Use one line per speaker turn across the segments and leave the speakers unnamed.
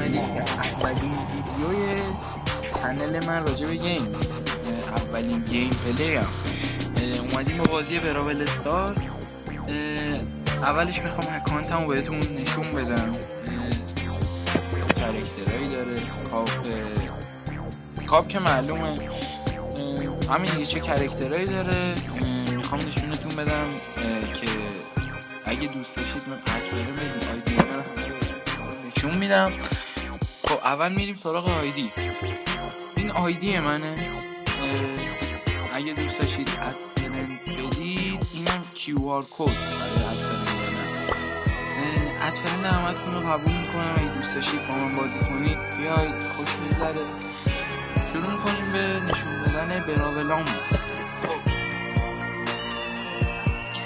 اومدید اولین ویدیوی کانال من راجع به گیم، اولین گیم پلی هم اومدیم با بازی براول استار. اولش میخوام اکانتمو بهتون نشون بدم. کاراکترایی داره، کاپ که معلومه، همین دیگه. چه کاراکترایی داره میخوام نشونتون بدم که اگه دوست داشتید من اکبره بدید آیدی من نشون میدم. خب اول میریم سراغ آیدی. این آیدی منه. اگه دوست داشتید ادفرند بدید، اینم QR کد برای ادفرند دادن. ادفرند همتون رو قبول میکنم. اگه دوست داشتید با من بازی کنید بیاید، خوش میگذره. شروع میکنیم به نشون دادن براولامون.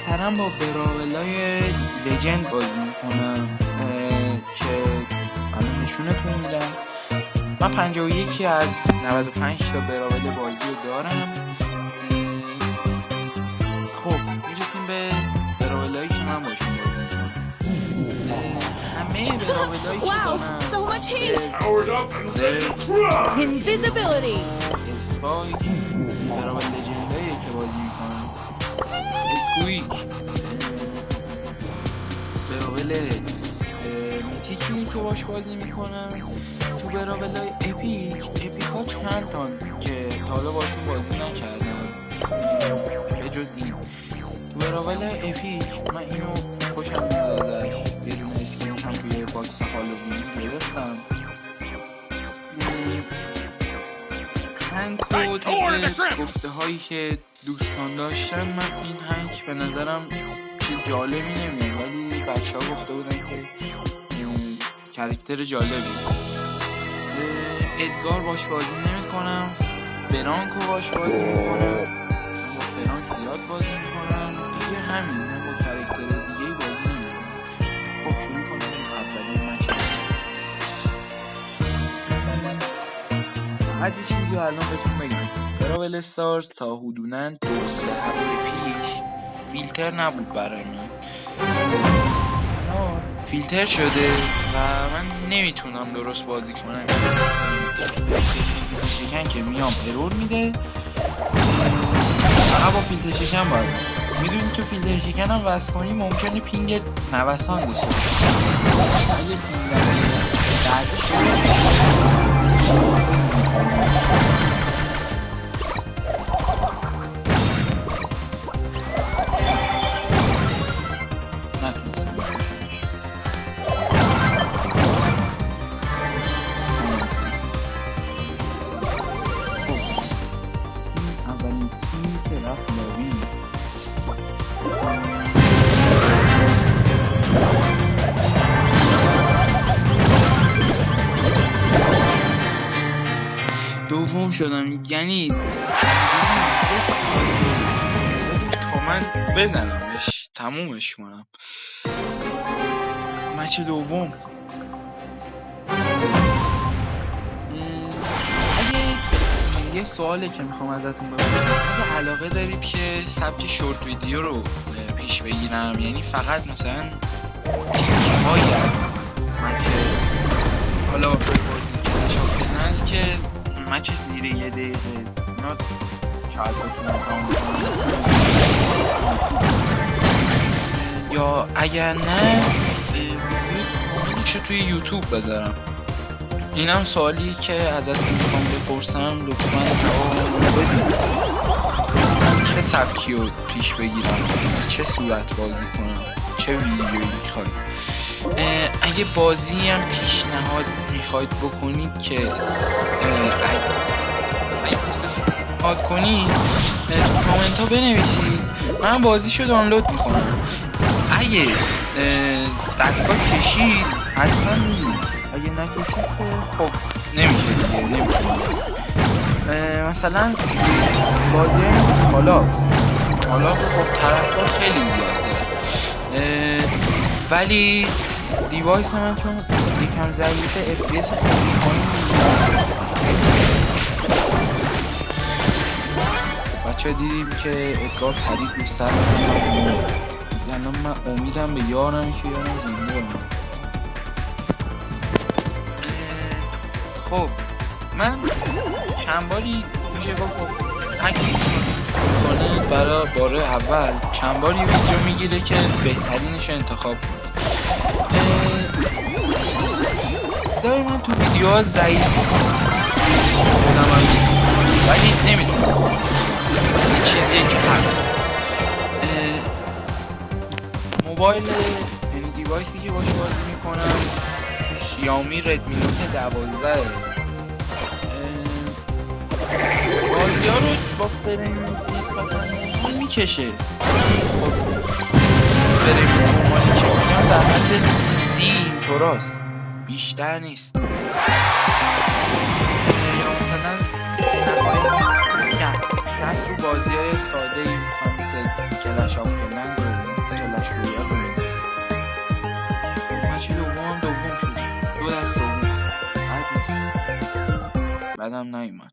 سرم با براولای لجند بازی میکنم که الان نشونتون میدم. من 51 از 95 تا براول بازی رو دارم. خب میرسیم به براولایی که من باشون بازی میکنم. همه براولایی که دارم
Invisibility.
اسپایک، براول لجندایی که بازی میکنم، اسکویک، براول میتیکی که باش بازی میکنم. تو براولای اپیک ها چند تان که تا حالا باشون بازی نکردم به جز این. تو براولای اپیک من اینو خوشم میاد ازش. یه دونه اسکینش هم توی باکس هالووین گرفتم. هنگ و طبق گفته هایی که دوستان داشتن، من این هنگ به نظرم چیز جالبی نمیاد، ولی بچه ها گفته بودن که کاراکتر جالبی. ادگار باش بازی نمی کنم. برانکو باش بازی می کنم. با برانک زیاد بازی می کنم. دیگه همین. من با کاراکتر دیگه بازی نمی کنم. خب شروع کنیم اولین مچ. هر چیزی رو الان بهتون بگم. براول استارز تا حدوداً 2-3 هفته پیش فیلتر نبود برای من. فیلتر شده و من نمیتونم درست بازی کنم. فیلتر شکن که میام ارور میده. فقط با فیلتر شکن باید میدونی که فیلتر شکن هم وصل کنی ممکنه پینگ نوسان داشته باشه. اگه پینگ دوم شدم، یعنی تا من بزنمش تمومش کنم. مچ دوم اگه یه سواله که میخوام ازتون بپرسم، اگه علاقه دارید که سبک شورت ویدیو رو پیش بگیرم، یعنی فقط مثلا های مچ حالا شافل هست که مچ زیر یه دقیقه اینا شاید بتونم تمام کنم، یا اگر نه کاملشو توی یوتیوب بذارم. اینم سوالی که ازتون میخوام بپرسم، لطفاً بدید چه سبکی رو پیش بگیرم، چه صورت بازی کنم، چه ویدیویی میخواید. اگه بازی هم پیشنهاد میخواید بکنید که پیشنهاد کنید تو کامنت ها بنویسید، من بازیشو دانلود میکنم. اگه دستگاه کشید حتما میدید، اگه نکشید که خب نمیشه دیگه، نمیشه. مثلا بازی حالا خب طرفدار خیلی زیاد داره، ولی دیوایس من چون یکم ضعیفه FPS خیلی پایین. بچه دیدیم که ادگار پرید رو سر الان من امیدم به یارم که یارم زنده بمونه. خب من چند باری میشه گفت هرکی کنه برای باره اول چند باری ویدیو میگیره که بهترینش انتخاب کنه. دائما تو ویدیوها ضعیفی خودم هم ولی نمیدونم چیزیه که هست موبایل یعنی دیوایسی که باشه بازی میکنم شیائومی ردمی نوت 12 بازی ها رو با فریم میکشه. خب فریم نورمالی که میگم در حد 30 اینطور است، بیشتر نیست. یا مثلا کس رو بازی های ساده ای مثل کلش آف کلنز و کلش رویال رو میدست. مچی دوم شد، 2 دست دوم حد نیست، بعدم نیومد.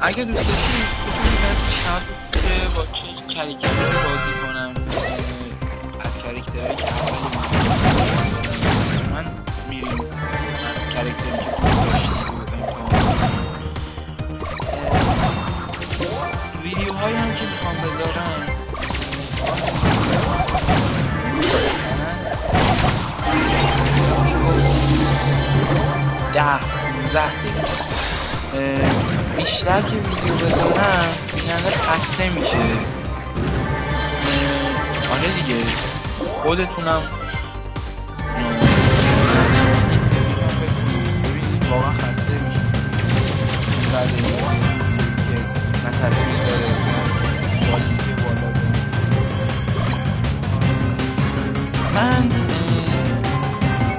اگه دوست داشتی میتونی پیشنهاد که با چه کاراکتری بازی کنم از کاراکترهایی که من میریم از کاراکتری که دوست داشتی ویدیوهایی هم که میخوام بذارم 10-15 دقیقه بیشتر که ویدیو بذارم بیننده خسته میشه. آره دیگه خودتونم ببینید واقعا خسته میشه بعد که نه تصویر داره کوالیتی بالا داره. من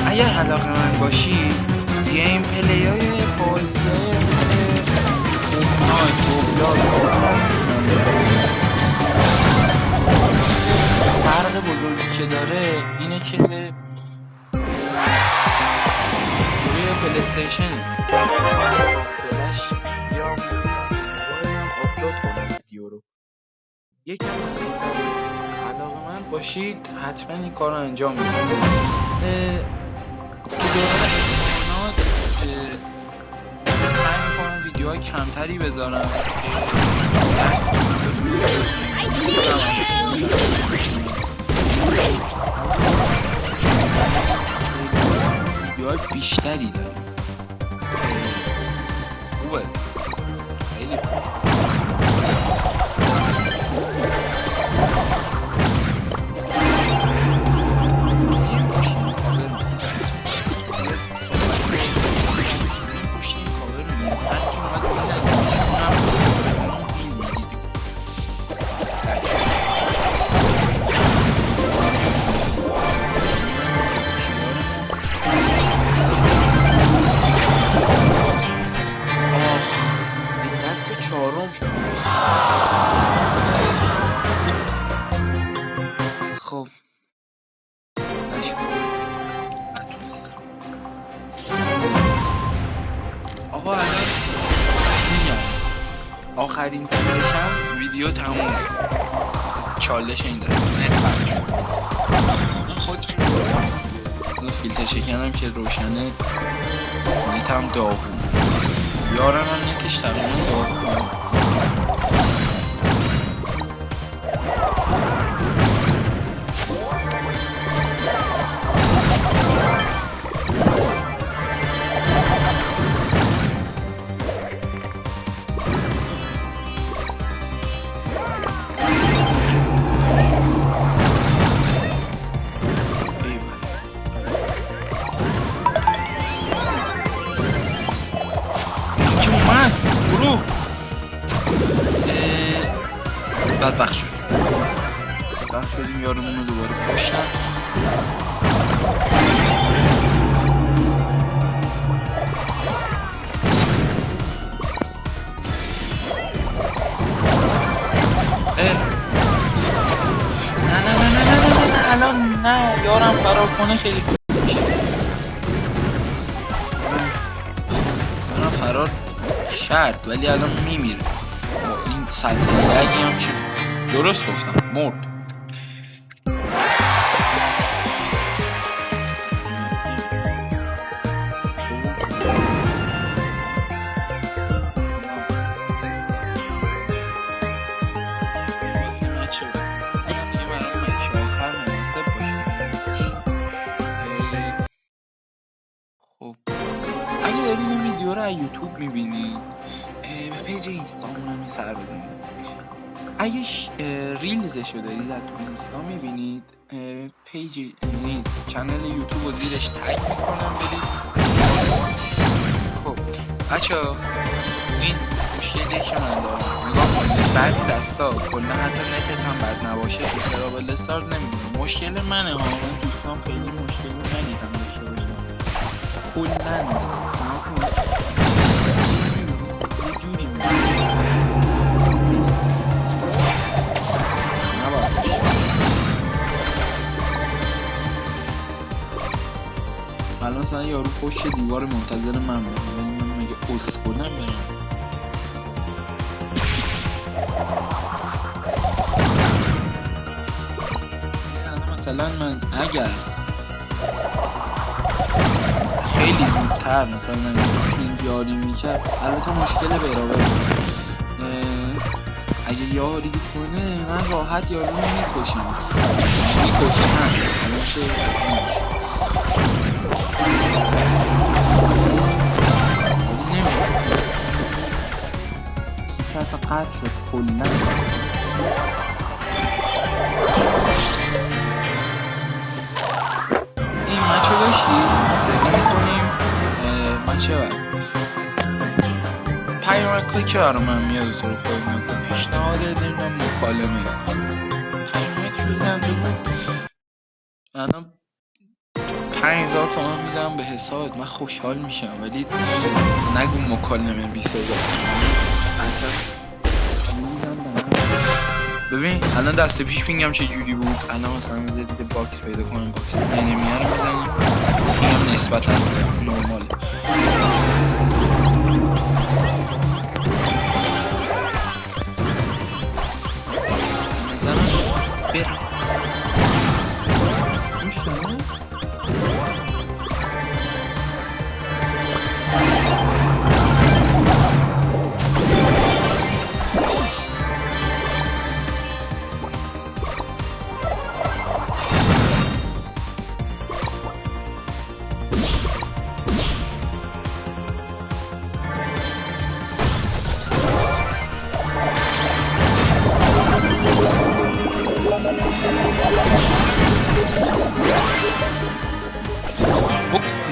اگر علاقه من باشی گیم پلی های بازی فرق بزرگی که داره اینه که روی پلیستیشن فلش یا موبایلم آپلود کنم ویدیو رو. یکم علاقه من باشید حتما این کار رو انجام میدید. تو دوران امتحانات سعی میکنم ویدیوهای کمتری بذارم ویدیوهای بیشتری دارم. خوبه خیلی خوبه. خب آقا الان میگم آخرین تیمشم ویدیو تموم چالش این دست نت قطع شد. خودتون فیلتر شکنم که روشنه نتم داغون یارم هم نتش تقریبا داغون. برو بدبخت شدیم یارمون رو دوباره کشتن. نه الان نه یارم فرار کنه خیلی خوب میشه. یارم فرار شرط ولی الان میمیره با این سطح لگی هم که درست گفتم مرد. ویدیو رو از یوتیوب میبینید به پیج اینستامون هم سر بزنید. اگه ریلزش رو دارید از تو اینستا میبینید پیج یعنی چنل یوتیوب رو زیرش تگ میکنم برید. خب بچه‌ها این مشکلی که من دارم نگاه کنید بعضی دستا کلا حتی نتت هم بد نباشه تو ترابل استارت نمیدونم مشکل منه ها. من دوستان خیلی مشکل رو ندیدم داشته باشم کلا الان مثلا یارو پشت دیوار منتظر من بره ولی من مگه اسکلم برم؟ مثلا من اگر خیلی زودتر مثلا پینگ یاری میکرد البته مشکل برابر اگه یاری کنه من راحت یارو رو میکشم الان که اصلا قطع شد کلن. این مچو داشتی؟ ریدی میکنیم مچه بر پیامک کلیک برای من میاد تو رو خواهی نکن پیشنهاد نمیدونم مکالمه پیامک بگیرم بگو الان 5000 تومان میزنم به حسابت من خوشحال میشم ولی نگو مکالمه 20000 اصلا ببین الان دست پیش پینگم چه جوری بود الان مثلا میذارید باکس پیدا کنم باکس انمیه رو میزنیم پینگم نسبتا نرماله میزنم برم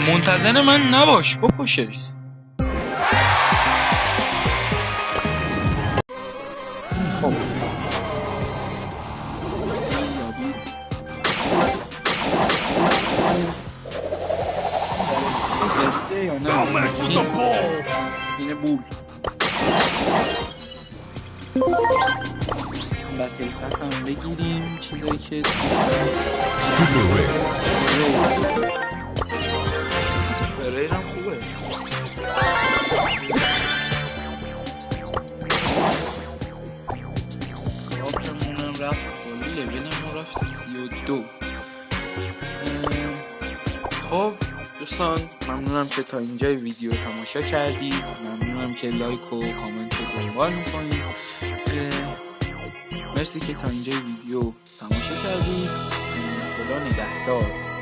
منتظر من نباش بکشش خب اینه بول بطل هم بگیریم چیزایی که ریرم خوبه آبتمونم رفت بالی لولمون رفت 32. خب دوستان ممنونم که تا اینجای ویدیو تماشا کردید ممنونم که لایک و کامنت رو دنبال میکنید مرسی که تا اینجای ویدیو تماشا کردید خدا نگهدار.